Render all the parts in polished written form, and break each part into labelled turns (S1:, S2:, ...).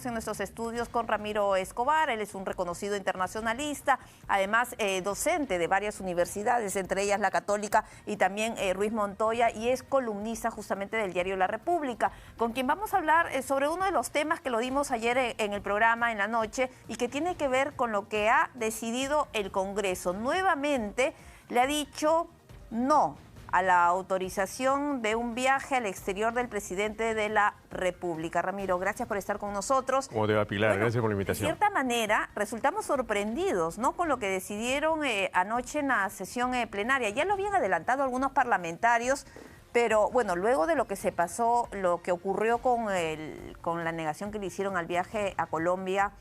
S1: En nuestros estudios con Ramiro Escobar. Él es un reconocido internacionalista, además docente de varias universidades, entre ellas la Católica y también Ruiz Montoya, y es columnista justamente del diario La República, con quien vamos a hablar sobre uno de los temas que lo dimos ayer en el programa en la noche y que tiene que ver con lo que ha decidido el Congreso. Nuevamente le ha dicho no a la autorización de un viaje al exterior del presidente de la República. Ramiro, gracias por estar con nosotros.
S2: ¿Cómo te va, Pilar?
S1: Bueno,
S2: gracias por la invitación.
S1: De cierta manera, resultamos sorprendidos, ¿no?, con lo que decidieron anoche en la sesión plenaria. Ya lo habían adelantado algunos parlamentarios, pero bueno, luego de lo que se pasó, lo que ocurrió con la negación que le hicieron al viaje a Colombia,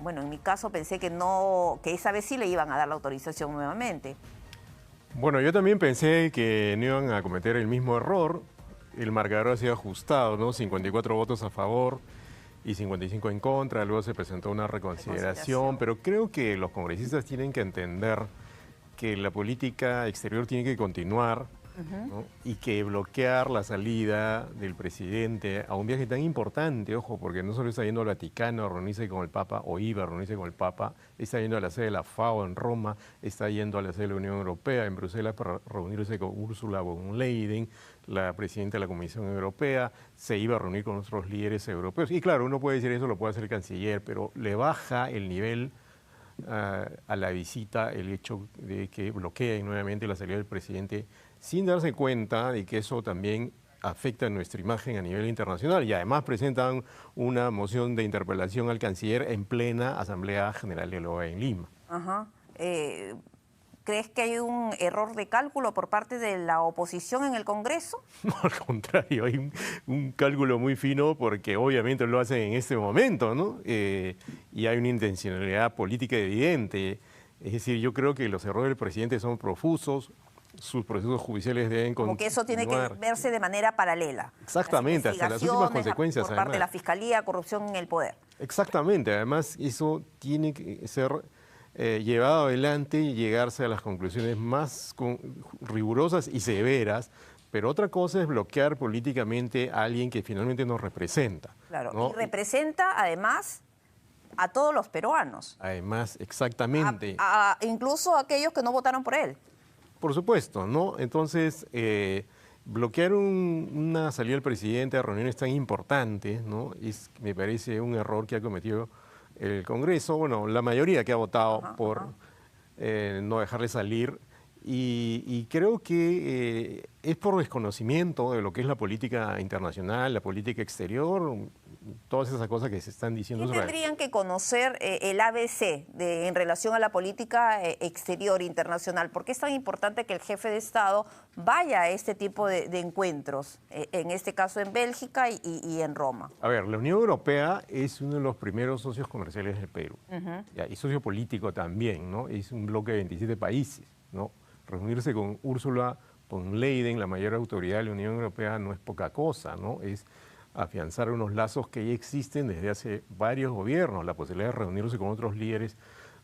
S1: bueno, en mi caso pensé que esa vez sí le iban a dar la autorización nuevamente.
S2: Bueno, yo también pensé que no iban a cometer el mismo error. El marcador ha sido ajustado, ¿no? 54 votos a favor y 55 en contra. Luego se presentó una reconsideración, pero creo que los congresistas tienen que entender que la política exterior tiene que continuar, ¿no? Y que bloquear la salida del presidente a un viaje tan importante, ojo, porque no solo está yendo al Vaticano a reunirse con el Papa, o iba a reunirse con el Papa, está yendo a la sede de la FAO en Roma, está yendo a la sede de la Unión Europea en Bruselas para reunirse con Ursula von Leyen, la presidenta de la Comisión Europea, se iba a reunir con otros líderes europeos. Y claro, uno puede decir eso, lo puede hacer el canciller, pero le baja el nivel a la visita el hecho de que bloqueen nuevamente la salida del presidente sin darse cuenta de que eso también afecta nuestra imagen a nivel internacional, y además presentan una moción de interpelación al canciller en plena Asamblea General de la OEA en Lima.
S1: Ajá. ¿Crees que hay un error de cálculo por parte de la oposición en el Congreso?
S2: No, al contrario, hay un cálculo muy fino porque obviamente lo hacen en este momento, ¿no? Y hay una intencionalidad política evidente. Es decir, yo creo que los errores del presidente son profusos, sus procesos judiciales deben continuar.
S1: Como que eso tiene que verse de manera paralela.
S2: Exactamente, hasta las últimas consecuencias.
S1: Por parte de la Fiscalía, corrupción en el poder.
S2: Exactamente, además eso tiene que ser llevado adelante y llegarse a las conclusiones más rigurosas y severas, pero otra cosa es bloquear políticamente a alguien que finalmente nos representa.
S1: Claro,
S2: ¿no?
S1: Y representa además a todos los peruanos.
S2: Además, exactamente.
S1: Incluso a aquellos que no votaron por él.
S2: Por supuesto, ¿no? Entonces, bloquear una salida del presidente a reuniones tan importantes, ¿no? Me parece un error que ha cometido el Congreso, bueno, la mayoría que ha votado por no dejarle salir, y creo que es por desconocimiento de lo que es la política internacional, la política exterior, todas esas cosas que se están diciendo.
S1: ¿Qué tendrían que conocer el ABC en relación a la política exterior internacional? ¿Por qué es tan importante que el jefe de Estado vaya a este tipo de encuentros, en este caso en Bélgica y en Roma?
S2: A ver, la Unión Europea es uno de los primeros socios comerciales del Perú, y socio político también, ¿no? Es un bloque de 27 países, ¿no? Reunirse con Ursula von Leyen, la mayor autoridad de la Unión Europea, no es poca cosa, ¿no? Es afianzar unos lazos que ya existen desde hace varios gobiernos, la posibilidad de reunirse con otros líderes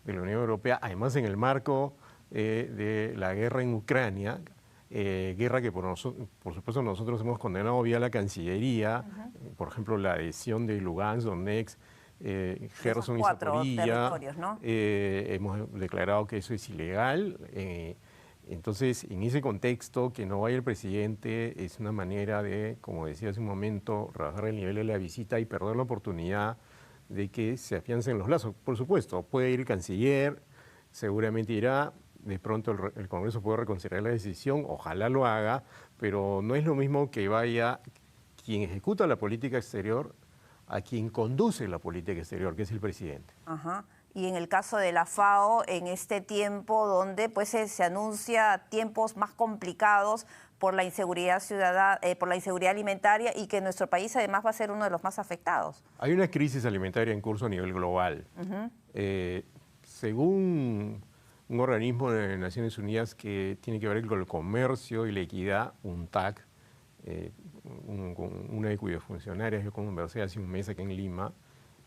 S2: de la Unión Europea, además en el marco de la guerra en Ucrania, guerra que por supuesto nosotros hemos condenado vía la Cancillería, por ejemplo la adhesión de Lugansk, Donetsk, Gerson y Zaporilla,
S1: ¿no?
S2: Hemos declarado que eso es ilegal. Entonces, en ese contexto, que no vaya el presidente es una manera de, como decía hace un momento, rebajar el nivel de la visita y perder la oportunidad de que se afiancen los lazos. Por supuesto, puede ir el canciller, seguramente irá, de pronto el Congreso puede reconsiderar la decisión, ojalá lo haga, pero no es lo mismo que vaya quien ejecuta la política exterior a quien conduce la política exterior, que es el presidente.
S1: Ajá. Y en el caso de la FAO, en este tiempo donde pues se anuncia tiempos más complicados por la inseguridad por la inseguridad alimentaria, y que nuestro país además va a ser uno de los más afectados.
S2: Hay una crisis alimentaria en curso a nivel global. Según un organismo de Naciones Unidas que tiene que ver con el comercio y la equidad, UNTAC, una de cuyos funcionarios yo conversé hace un mes aquí en Lima,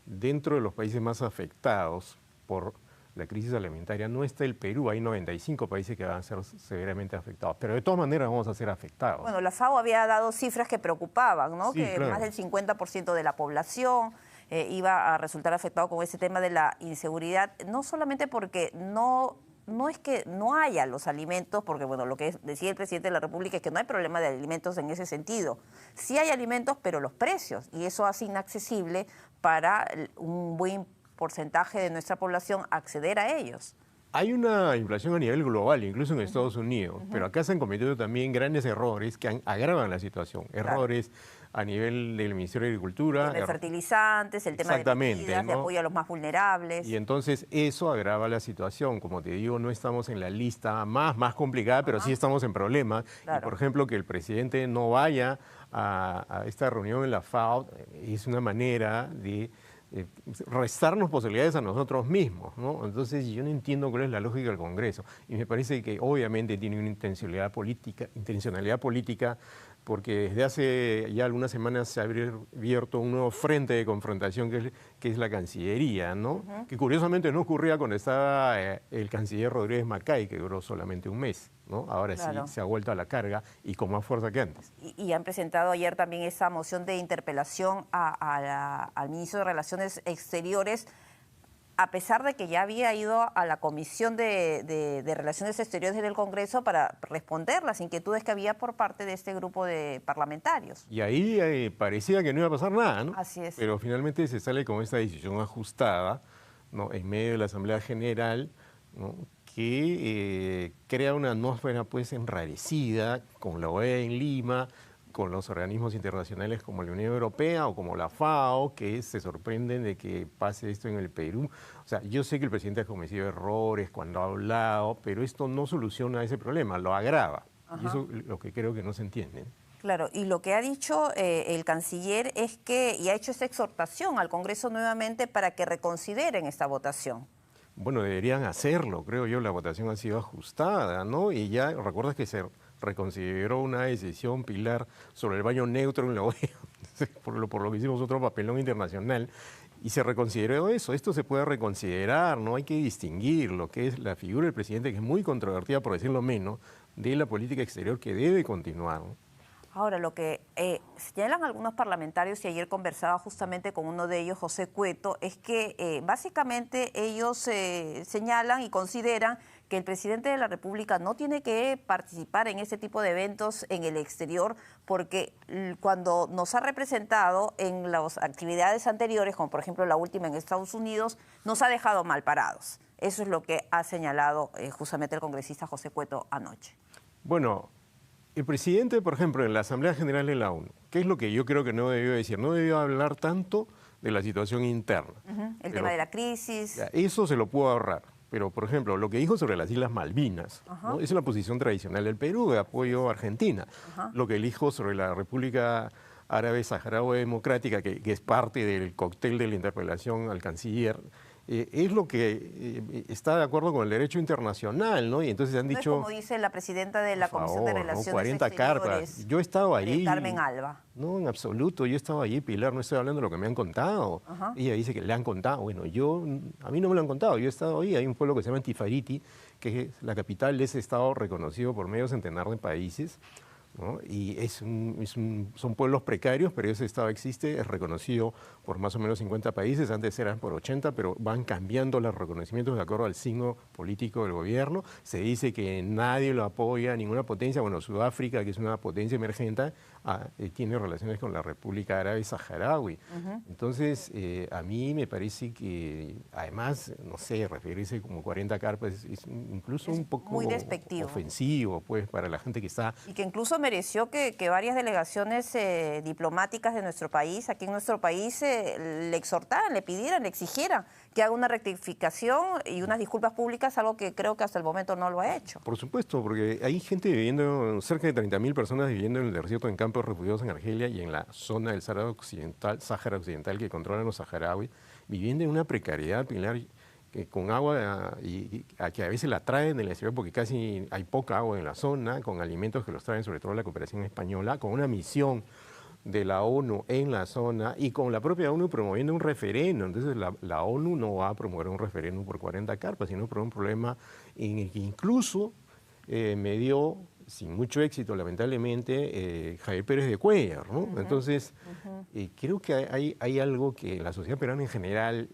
S2: dentro de los países más afectados por la crisis alimentaria no está el Perú, hay 95 países que van a ser severamente afectados, pero de todas maneras vamos a ser afectados.
S1: Bueno, la FAO había dado cifras que preocupaban, ¿no?
S2: Sí,
S1: que
S2: claro.
S1: Más del 50% de la población iba a resultar afectado con ese tema de la inseguridad, no solamente porque no es que no haya los alimentos, porque bueno, lo que decía el presidente de la República es que no hay problema de alimentos en ese sentido. Sí hay alimentos, pero los precios, y eso hace inaccesible para un buen porcentaje de nuestra población acceder a ellos.
S2: Hay una inflación a nivel global, incluso en Estados Unidos, pero acá se han cometido también grandes errores que agravan la situación. Errores a nivel del Ministerio de Agricultura.
S1: El tema de fertilizantes, el tema de medidas, de apoyo a los más vulnerables.
S2: Y entonces eso agrava la situación. Como te digo, no estamos en la lista más complicada, pero sí estamos en problemas. Y por ejemplo, que el presidente no vaya a esta reunión en la FAO es una manera de restarnos posibilidades a nosotros mismos, ¿no? Entonces yo no entiendo cuál es la lógica del Congreso y me parece que obviamente tiene una intencionalidad política porque desde hace ya algunas semanas se ha abierto un nuevo frente de confrontación que es la Cancillería, ¿no? Que curiosamente no ocurría cuando estaba el canciller Rodríguez Macay, que duró solamente un mes, ¿no? Ahora sí se ha vuelto a la carga y con más fuerza que antes.
S1: Y han presentado ayer también esa moción de interpelación al ministro de Relaciones Exteriores, a pesar de que ya había ido a la Comisión de Relaciones Exteriores del Congreso para responder las inquietudes que había por parte de este grupo de parlamentarios.
S2: Y ahí parecía que no iba a pasar nada, ¿no?
S1: Así es.
S2: Pero finalmente se sale con esta decisión ajustada, ¿no? En medio de la Asamblea General, ¿no? Que crea una atmósfera pues enrarecida con la OEA en Lima, con los organismos internacionales como la Unión Europea o como la FAO, que se sorprenden de que pase esto en el Perú. O sea, yo sé que el presidente ha cometido errores cuando ha hablado, pero esto no soluciona ese problema, lo agrava. Y eso es lo que creo que no se entiende.
S1: Claro, y lo que ha dicho el canciller es que, y ha hecho esta exhortación al Congreso nuevamente para que reconsideren esta votación.
S2: Bueno, deberían hacerlo, creo yo, la votación ha sido ajustada, ¿no? Y ya, ¿recuerdas que se reconsideró una decisión, Pilar, sobre el baño neutro en la OEA, por lo que hicimos otro papelón internacional, y se reconsideró eso? Esto se puede reconsiderar, no hay que distinguir lo que es la figura del presidente, que es muy controvertida, por decirlo menos, de la política exterior que debe continuar, ¿no?
S1: Ahora, lo que señalan algunos parlamentarios, y ayer conversaba justamente con uno de ellos, José Cueto, es que básicamente ellos señalan y consideran que el presidente de la República no tiene que participar en este tipo de eventos en el exterior, porque cuando nos ha representado en las actividades anteriores, como por ejemplo la última en Estados Unidos, nos ha dejado mal parados. Eso es lo que ha señalado justamente el congresista José Cueto anoche.
S2: Bueno, el presidente, por ejemplo, en la Asamblea General de la ONU, ¿qué es lo que yo creo que no debió decir? No debió hablar tanto de la situación interna.
S1: El tema de la crisis.
S2: Eso se lo pudo ahorrar. Pero, por ejemplo, lo que dijo sobre las Islas Malvinas, ¿no? Es una posición tradicional del Perú de apoyo a Argentina. Lo que dijo sobre la República Árabe Saharaui Democrática, que es parte del cóctel de la interpelación al canciller, es lo que está de acuerdo con el derecho internacional, ¿no? Y entonces han dicho...
S1: como dice la presidenta de la Comisión de Relaciones
S2: ¿no? 40
S1: Exteriores,
S2: carpas. Yo he estado allí.
S1: Carmen Alba.
S2: No, en absoluto. Yo he estado allí, Pilar, no estoy hablando de lo que me han contado. Ella dice que le han contado. Bueno, a mí no me lo han contado. Yo he estado ahí. Hay un pueblo que se llama Tifariti, que es la capital de ese estado reconocido por medio centenar de países, ¿no? Y son pueblos precarios, pero ese estado existe, es reconocido por más o menos 50 países, antes eran por 80, pero van cambiando los reconocimientos de acuerdo al signo político del gobierno. Se dice que nadie lo apoya, ninguna potencia. Bueno, Sudáfrica, que es una potencia emergente, tiene relaciones con la República Árabe Saharaui. Entonces, a mí me parece que, además, no sé, referirse como 40 carpas es incluso un poco
S1: muy despectivo,
S2: ofensivo, pues, para la gente que está...
S1: Y que incluso mereció que varias delegaciones diplomáticas de nuestro país, aquí en nuestro país, le exhortaran, le pidieran, le exigieran que haga una rectificación y unas disculpas públicas, algo que creo que hasta el momento no lo ha hecho.
S2: Por supuesto, porque hay gente viviendo, cerca de 30.000 personas viviendo en el desierto en campos refugiados en Argelia y en la zona del Sáhara Occidental que controlan los saharauis, viviendo en una precariedad, Pilar, con agua que a veces la traen de la ciudad porque casi hay poca agua en la zona, con alimentos que los traen sobre todo la cooperación española, con una misión de la ONU en la zona y con la propia ONU promoviendo un referéndum. Entonces la ONU no va a promover un referéndum por 40 carpas, sino por un problema en el que incluso sin mucho éxito, lamentablemente, Javier Pérez de Cuéllar, ¿no? Entonces, creo que hay algo que en la sociedad peruana en general,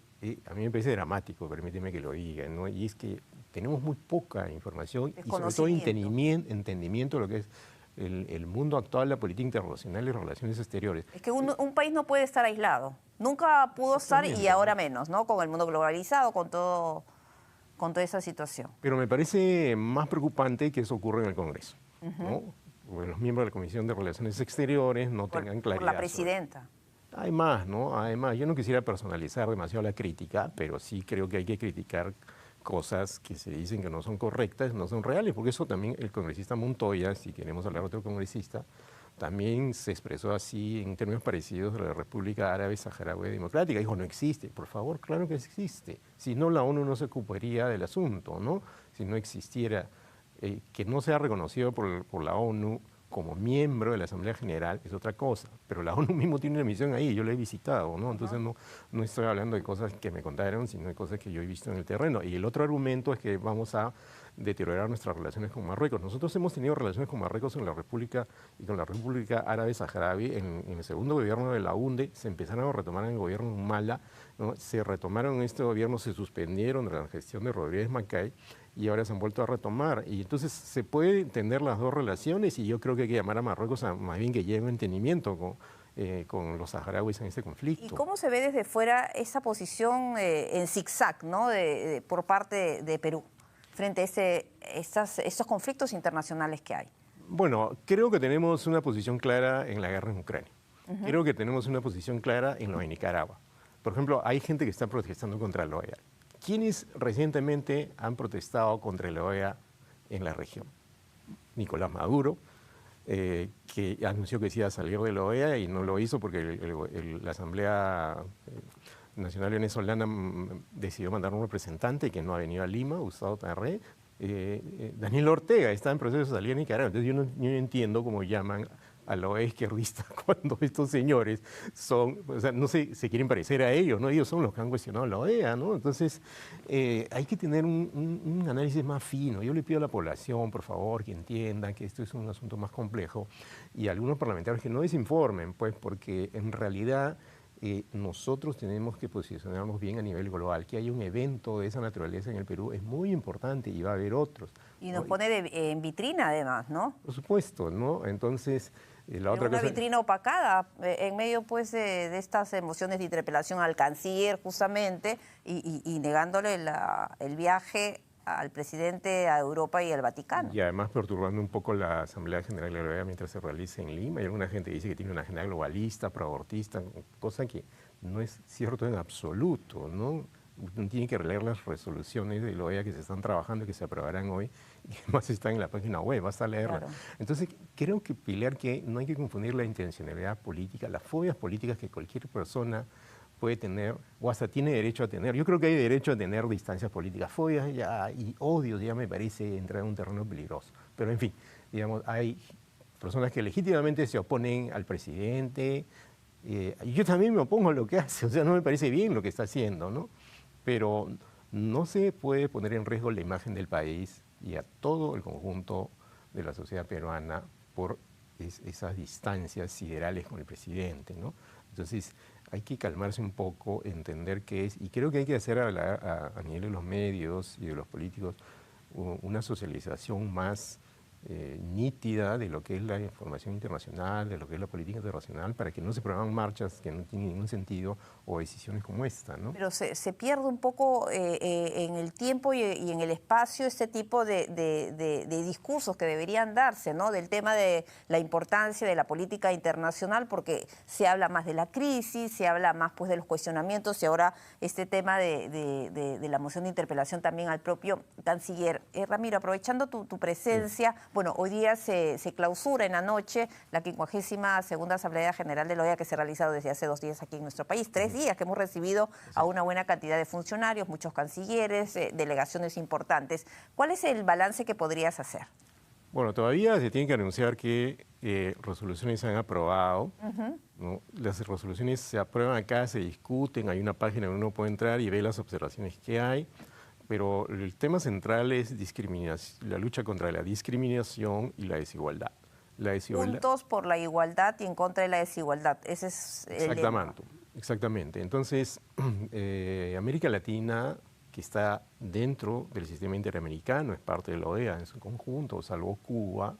S2: a mí me parece dramático, permíteme que lo diga, ¿no? Y es que tenemos muy poca información y sobre todo entendimiento de lo que es el mundo actual, la política internacional y relaciones exteriores.
S1: Es que un país no puede estar aislado. Nunca pudo estar y ahora menos, ¿no? Con el mundo globalizado, con toda esa situación.
S2: Pero me parece más preocupante que eso ocurra en el Congreso, ¿no? Porque los miembros de la Comisión de Relaciones Exteriores no tengan claridad.
S1: Por la presidenta.
S2: Además, ¿no? Además, yo no quisiera personalizar demasiado la crítica, pero sí creo que hay que criticar cosas que se dicen que no son correctas, no son reales, porque eso también el congresista Montoya, si queremos hablar de otro congresista, también se expresó así en términos parecidos de la República Árabe Saharaui Democrática. Dijo, no existe. Por favor, claro que existe. Si no, la ONU no se ocuparía del asunto, ¿no? Si no existiera, que no sea reconocido por la ONU como miembro de la Asamblea General es otra cosa, pero la ONU mismo tiene una misión ahí, yo la he visitado, ¿no? Entonces no estoy hablando de cosas que me contaron, sino de cosas que yo he visto en el terreno. Y el otro argumento es que vamos a deteriorar nuestras relaciones con Marruecos. Nosotros hemos tenido relaciones con Marruecos en la República y con la República Árabe Saharaui en el segundo gobierno de la UNDE, se empezaron a retomar en el gobierno de Humala, ¿no? Se retomaron en este gobierno, se suspendieron de la gestión de Rodríguez Macay y ahora se han vuelto a retomar. Y entonces se puede entender las dos relaciones y yo creo que hay que llamar a Marruecos a más bien que lleve entendimiento con los saharauis en este conflicto.
S1: ¿Y cómo se ve desde fuera esa posición en zigzag, ¿no? por parte de Perú frente a estos conflictos internacionales que hay?
S2: Bueno, creo que tenemos una posición clara en la guerra en Ucrania. Creo que tenemos una posición clara en lo de Nicaragua. Por ejemplo, hay gente que está protestando contra la OEA. ¿Quiénes recientemente han protestado contra la OEA en la región? Nicolás Maduro, que anunció que se iba a salir de la OEA y no lo hizo porque la Asamblea Nacional Venezolana decidió mandar un representante que no ha venido a Lima, Gustavo Tarré. Daniel Ortega está en proceso de salir a Nicaragua. Entonces yo no entiendo cómo llaman a la OEA izquierdista cuando estos señores son, o sea, no se quieren parecer a ellos, ¿no? Ellos son los que han cuestionado la OEA, ¿no? Entonces hay que tener un análisis más fino. Yo le pido a la población, por favor, que entiendan que esto es un asunto más complejo y a algunos parlamentarios que no desinformen, pues, porque en realidad nosotros tenemos que posicionarnos bien a nivel global. Que haya un evento de esa naturaleza en el Perú es muy importante y va a haber otros.
S1: Y nos pone en vitrina además, ¿no?
S2: Por supuesto, ¿no? Entonces, la otra
S1: una
S2: cosa...
S1: vitrina opacada en medio pues de estas emociones de interpelación al canciller justamente y negándole el viaje al presidente a Europa y al Vaticano.
S2: Y además perturbando un poco la Asamblea General de la OEA mientras se realiza en Lima. Hay alguna gente que dice que tiene una agenda globalista, proabortista, cosa que no es cierto en absoluto, ¿no? Uno tiene que releer las resoluciones de la OEA que se están trabajando y que se aprobarán hoy, y que además están en la página web, basta leerla. Claro. Entonces, creo que, Pilar, que no hay que confundir la intencionalidad política, las fobias políticas que cualquier persona puede tener o hasta tiene derecho a tener. Yo creo que hay derecho a tener distancias políticas. Fobias y odios ya me parece entrar en un terreno peligroso. Pero en fin, digamos, hay personas que legítimamente se oponen al presidente. Yo también me opongo a lo que hace, o sea, no me parece bien lo que está haciendo, ¿no? Pero no se puede poner en riesgo la imagen del país y a todo el conjunto de la sociedad peruana por esas distancias siderales con el presidente, ¿no? Entonces, hay que calmarse un poco, entender qué es, y creo que hay que hacer a nivel de los medios y de los políticos una socialización más nítida de lo que es la información internacional, de lo que es la política internacional, para que no se promuevan marchas que no tienen ningún sentido o decisiones como esta, ¿no?
S1: Pero se pierde un poco en el tiempo y en el espacio este tipo de discursos que deberían darse, ¿no? Del tema de la importancia de la política internacional, porque se habla más de la crisis, se habla más pues de los cuestionamientos y ahora este tema de la moción de interpelación también al propio canciller. Ramiro, aprovechando tu presencia, sí. Bueno, hoy día se clausura en la noche la 52ª Asamblea General de la OEA que se ha realizado desde hace 2 días aquí en nuestro país. 3 días que hemos recibido a una buena cantidad de funcionarios, muchos cancilleres, delegaciones importantes. ¿Cuál es el balance que podrías hacer?
S2: Bueno, todavía se tiene que anunciar que resoluciones se han aprobado, ¿no? Las resoluciones se aprueban acá, se discuten, hay una página donde uno puede entrar y ver las observaciones que hay. pero el tema central es la lucha contra la discriminación y la desigualdad.
S1: Juntos por la igualdad y en contra de la desigualdad. Ese es el lema.
S2: Exactamente. Entonces, América Latina, que está dentro del sistema interamericano, es parte de la OEA en su conjunto, salvo Cuba,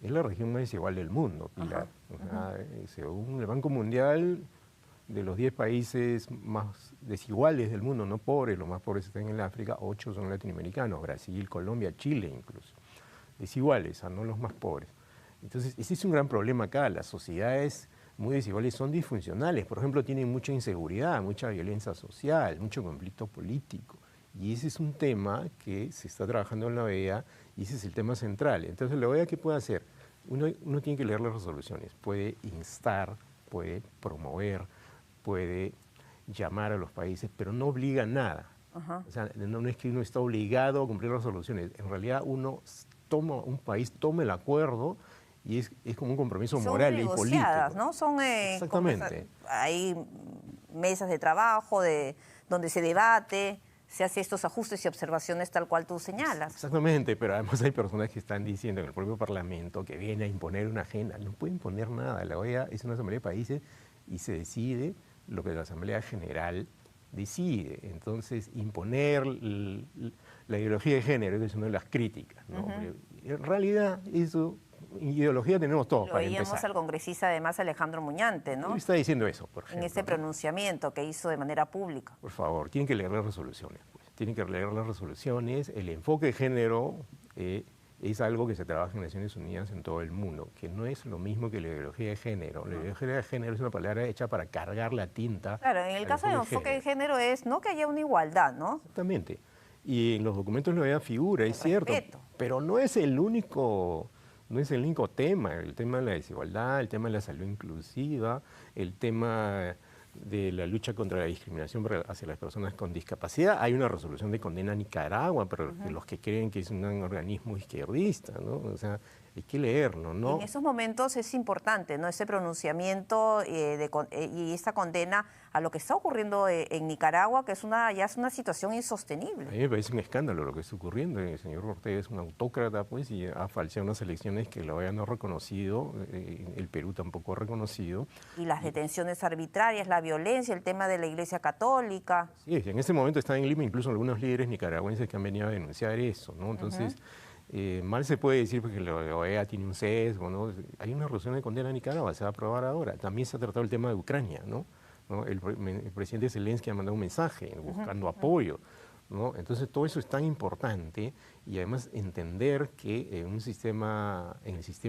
S2: es la región más desigual del mundo, Pilar. Según el Banco Mundial, de los 10 países más desiguales del mundo, no pobres, los más pobres están en el África, 8 son latinoamericanos, Brasil, Colombia, Chile incluso. Desiguales, no los más pobres. Entonces, ese es un gran problema acá. Las sociedades muy desiguales son disfuncionales. Por ejemplo, tienen mucha inseguridad, mucha violencia social, mucho conflicto político. Y ese es un tema que se está trabajando en la OEA y ese es el tema central. Entonces, la OEA, ¿qué puede hacer? Uno tiene que leer las resoluciones. Puede instar, puede promover, puede llamar a los países, pero no obliga a nada. O sea, no es que uno está obligado a cumplir las resoluciones. En realidad, un país toma el acuerdo y es como un compromiso moral y político.
S1: ¿No? Son,
S2: exactamente.
S1: Hay mesas de trabajo donde se debate, se hace estos ajustes y observaciones tal cual tú señalas.
S2: Exactamente, pero además hay personas que están diciendo en el propio Parlamento que viene a imponer una agenda. No puede imponer nada. La OEA es una asamblea de países y se decide lo que la Asamblea General decide. Entonces, imponer la ideología de género es una de las críticas, ¿no? En realidad, ideología tenemos todos para empezar.
S1: Lo oíamos al congresista, además, Alejandro Muñante, ¿no?
S2: Él está diciendo eso, por ejemplo.
S1: En este pronunciamiento que hizo de manera pública.
S2: Por favor, tienen que leer las resoluciones. Pues. Tienen que leer las resoluciones. El enfoque de género es algo que se trabaja en Naciones Unidas en todo el mundo, que no es lo mismo que la ideología de género. La ideología de género es una palabra hecha para cargar la tinta.
S1: Claro, en el caso del enfoque de género es no que haya una igualdad, ¿no?
S2: Exactamente. Y en los documentos lo da figura, es cierto. Pero no es el único tema. El tema de la desigualdad, el tema de la salud inclusiva, el tema de la lucha contra la discriminación hacia las personas con discapacidad. Hay una resolución de condena a Nicaragua, pero los que creen que es un organismo izquierdista, ¿no? O sea, hay que leerlo, ¿no?
S1: En esos momentos es importante, ¿no? Ese pronunciamiento y esta condena a lo que está ocurriendo en Nicaragua, que ya es una situación insostenible.
S2: A mí me parece un escándalo lo que está ocurriendo. El señor Ortega es un autócrata, pues, y ha falseado unas elecciones que la OEA no ha reconocido, el Perú tampoco ha reconocido.
S1: Y las detenciones arbitrarias, la violencia, el tema de la Iglesia Católica.
S2: Sí, en este momento están en Lima incluso algunos líderes nicaragüenses que han venido a denunciar eso, ¿no? Entonces, mal se puede decir porque la OEA tiene un sesgo, ¿no? Hay una resolución de condena a Nicaragua, se va a aprobar ahora. También se ha tratado el tema de Ucrania, ¿no? El presidente Zelensky ha mandado un mensaje buscando apoyo, ¿no? Entonces todo eso es tan importante y además entender que en el sistema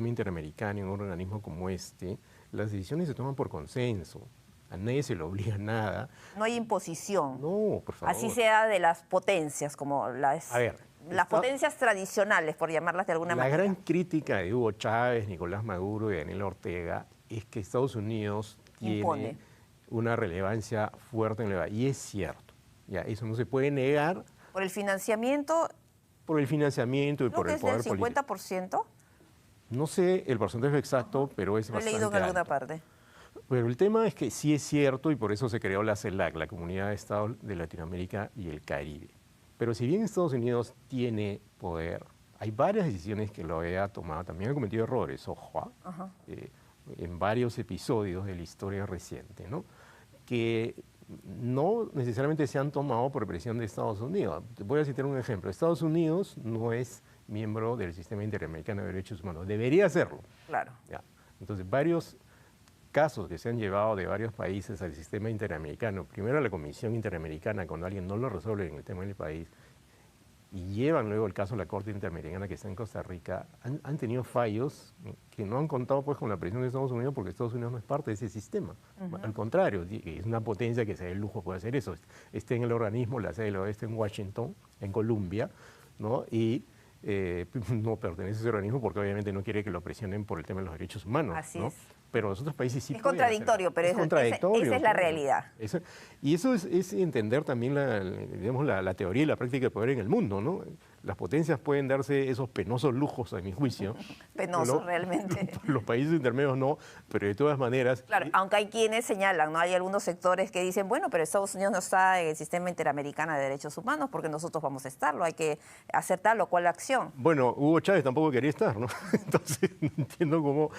S2: interamericano, en un organismo como este, las decisiones se toman por consenso. A nadie se le obliga a nada.
S1: No hay imposición.
S2: No, por favor.
S1: Así sea de las potencias, como las potencias tradicionales, por llamarlas de alguna manera.
S2: La gran crítica de Hugo Chávez, Nicolás Maduro y Daniel Ortega es que Estados Unidos tiene una relevancia fuerte en la... Y es cierto, ya, eso no se puede negar.
S1: ¿Por el financiamiento?
S2: Por el financiamiento y por el poder político.
S1: ¿Creo que es del 50%?
S2: No sé el porcentaje exacto, pero es bastante alto.
S1: Lo he leído en alguna parte.
S2: Pero el tema es que sí es cierto y por eso se creó la CELAC, la Comunidad de Estados de Latinoamérica y el Caribe. Pero si bien Estados Unidos tiene poder, hay varias decisiones que la OEA ha tomado, también ha cometido errores, ojo, en varios episodios de la historia reciente, ¿no? Que no necesariamente se han tomado por presión de Estados Unidos. Voy a citar un ejemplo. Estados Unidos no es miembro del Sistema Interamericano de Derechos Humanos. Debería serlo.
S1: Claro.
S2: Ya. Entonces, varios casos que se han llevado de varios países al sistema interamericano, primero a la Comisión Interamericana cuando alguien no lo resuelve en el tema del país, y llevan luego el caso a la Corte Interamericana que está en Costa Rica, han tenido fallos que no han contado pues con la presión de Estados Unidos porque Estados Unidos no es parte de ese sistema. Al contrario, es una potencia que se da el lujo de hacer eso. Esté en el organismo, la sede del oeste en Washington, en Columbia, ¿no? Y no pertenece a ese organismo porque obviamente no quiere que lo presionen por el tema de los derechos humanos.
S1: Así
S2: ¿no?
S1: es.
S2: Pero los otros países sí.
S1: Es contradictorio, pero esa es la realidad.
S2: Y eso es entender también la teoría y la práctica de poder en el mundo, ¿no? las potencias pueden darse esos penosos lujos, a mi juicio.
S1: Penosos, realmente.
S2: Los países intermedios no, pero de todas maneras...
S1: Claro, aunque hay quienes señalan, ¿no? Hay algunos sectores que dicen, bueno, pero Estados Unidos no está en el sistema interamericano de derechos humanos porque nosotros vamos a estarlo, hay que hacer tal o cual acción.
S2: Bueno, Hugo Chávez tampoco quería estar, ¿no? Entonces, no entiendo cómo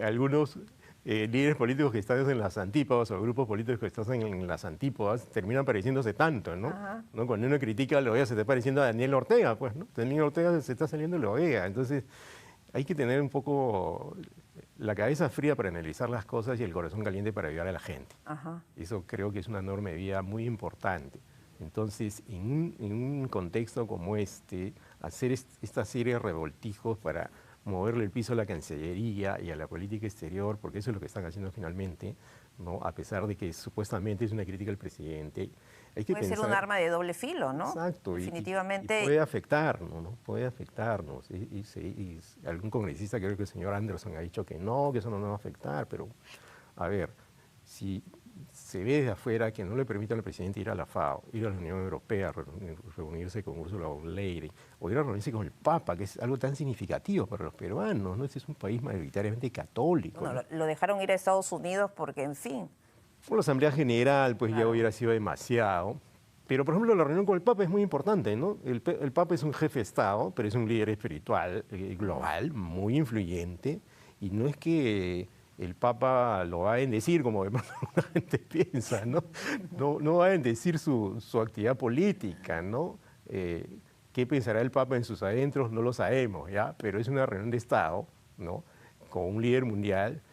S2: algunos líderes políticos que están en las antípodas o grupos políticos que están en las antípodas terminan pareciéndose tanto, ¿no? ¿No? Cuando uno critica a la OEA se está pareciendo a Daniel Ortega, pues, ¿no? Daniel Ortega se está saliendo de la OEA, entonces hay que tener un poco la cabeza fría para analizar las cosas y el corazón caliente para ayudar a la gente. Eso creo que es una norma de vida muy importante. Entonces, en un contexto como este, hacer esta serie de revoltijos para moverle el piso a la Cancillería y a la política exterior, porque eso es lo que están haciendo finalmente, ¿no? A pesar de que supuestamente es una crítica al presidente. Hay que
S1: puede ser un arma de doble filo, ¿no?
S2: Exacto.
S1: Definitivamente.
S2: Y puede afectarnos, ¿no? Puede afectarnos. Y algún congresista, creo que el señor Anderson, ha dicho que eso no nos va a afectar, pero a ver, si se ve desde afuera que no le permiten al presidente ir a la FAO, ir a la Unión Europea, reunirse con Ursula von der Leyen, o ir a reunirse con el Papa, que es algo tan significativo para los peruanos, ¿no? Este es un país mayoritariamente católico.
S1: Bueno,
S2: ¿no?
S1: lo dejaron ir a Estados Unidos porque, en fin.
S2: Por la Asamblea General, pues
S1: claro,
S2: ya hubiera sido demasiado. Pero, por ejemplo, la reunión con el Papa es muy importante, ¿no? El Papa es un jefe de Estado, pero es un líder espiritual global, muy influyente, y no es que el Papa lo va a bendecir, como de pronto la gente piensa, ¿no? No va a bendecir su actividad política, ¿no? ¿Qué pensará el Papa en sus adentros? No lo sabemos, ¿ya? Pero es una reunión de Estado, ¿no? Con un líder mundial.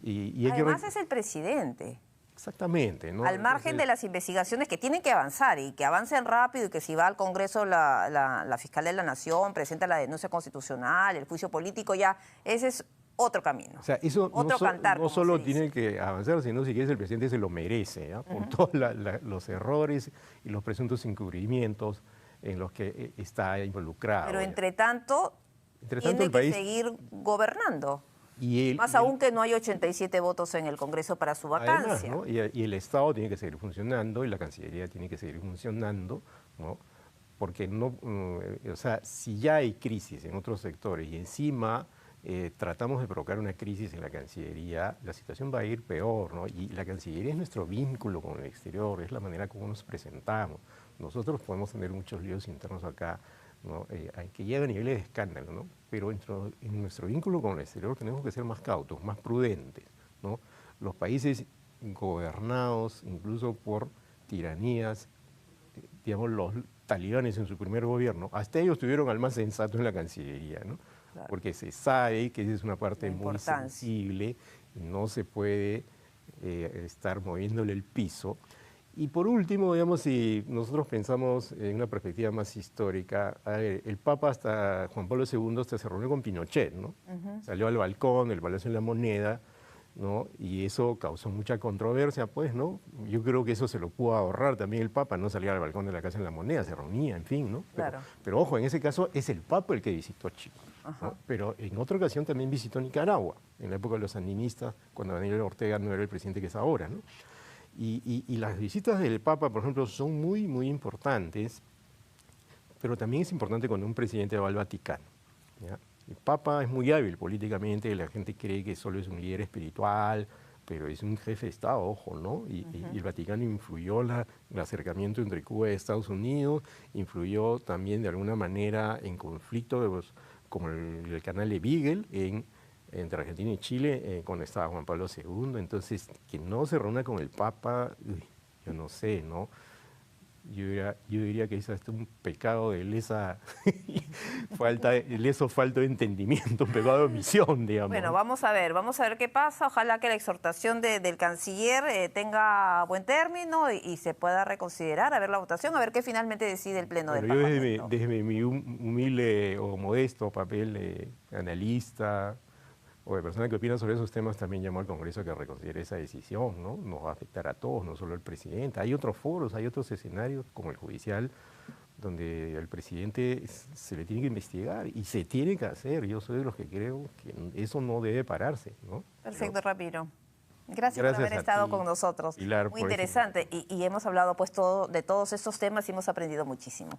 S2: Y
S1: además es el presidente.
S2: Exactamente, ¿no?
S1: Al margen de las investigaciones que tienen que avanzar y que avancen rápido y que si va al Congreso la Fiscal de la Nación, presenta la denuncia constitucional, el juicio político, ya ese es otro camino.
S2: O sea, eso
S1: otro cantar,
S2: no solo tiene que avanzar, sino si quieres el presidente se lo merece, ¿ya? Por todos los errores y los presuntos encubrimientos en los que está involucrado.
S1: Pero entre tanto tiene
S2: el
S1: que
S2: país...
S1: seguir gobernando.
S2: Y
S1: más aún que no hay 87 votos en el Congreso para su vacancia.
S2: Además, ¿no? Y el Estado tiene que seguir funcionando y la Cancillería tiene que seguir funcionando, ¿no? Porque no, o sea, si ya hay crisis en otros sectores y encima tratamos de provocar una crisis en la Cancillería, la situación va a ir peor, ¿no? Y la Cancillería es nuestro vínculo con el exterior, es la manera como nos presentamos. Nosotros podemos tener muchos líos internos acá, ¿no? Que llega a niveles de escándalo, ¿no? Pero en nuestro vínculo con el exterior tenemos que ser más cautos, más prudentes, ¿no? Los países gobernados incluso por tiranías, digamos los talibanes en su primer gobierno, hasta ellos tuvieron al más sensato en la Cancillería, ¿no? Claro. Porque se sabe que esa es una parte muy sensible y no se puede estar moviéndole el piso. Y por último, digamos, si nosotros pensamos en una perspectiva más histórica, a ver, el Papa hasta Juan Pablo II hasta se reunió con Pinochet, ¿no? Salió al balcón del Palacio de la Moneda, ¿no? Y eso causó mucha controversia, pues, ¿no? Yo creo que eso se lo pudo ahorrar también el Papa, no salía al balcón de la Casa de la Moneda, se reunía, en fin, ¿no? Pero ojo, en ese caso es el Papa el que visitó Chile, ¿no? Pero en otra ocasión también visitó Nicaragua, en la época de los sandinistas, cuando Daniel Ortega no era el presidente que es ahora, ¿no? Y las visitas del Papa, por ejemplo, son muy, muy importantes, pero también es importante cuando un presidente va al Vaticano, ¿ya? El Papa es muy hábil políticamente, la gente cree que solo es un líder espiritual, pero es un jefe de Estado, ojo, ¿no? Y el Vaticano influyó el acercamiento entre Cuba y Estados Unidos, influyó también de alguna manera en conflictos como el canal de Beagle, entre Argentina y Chile, cuando estaba Juan Pablo II. Entonces, que no se reúna con el Papa, yo no sé, ¿no? Yo diría que es hasta un pecado de lesa falta de entendimiento, un pecado de omisión, digamos.
S1: Bueno, vamos a ver qué pasa. Ojalá que la exhortación del canciller tenga buen término y se pueda reconsiderar, a ver la votación, a ver qué finalmente decide el Pleno del Parlamento.
S2: Yo desde mi humilde o modesto papel de analista o de persona que opina sobre esos temas, también llamó al Congreso a que reconsidere esa decisión, ¿no? Nos va a afectar a todos, no solo al presidente. Hay otros foros, hay otros escenarios, como el judicial, donde al presidente se le tiene que investigar y se tiene que hacer. Yo soy de los que creo que eso no debe pararse, ¿no?
S1: Perfecto, Ramiro. Gracias por haber estado con nosotros.
S2: Pilar,
S1: muy interesante. Y hemos hablado pues de todos estos temas y hemos aprendido muchísimo.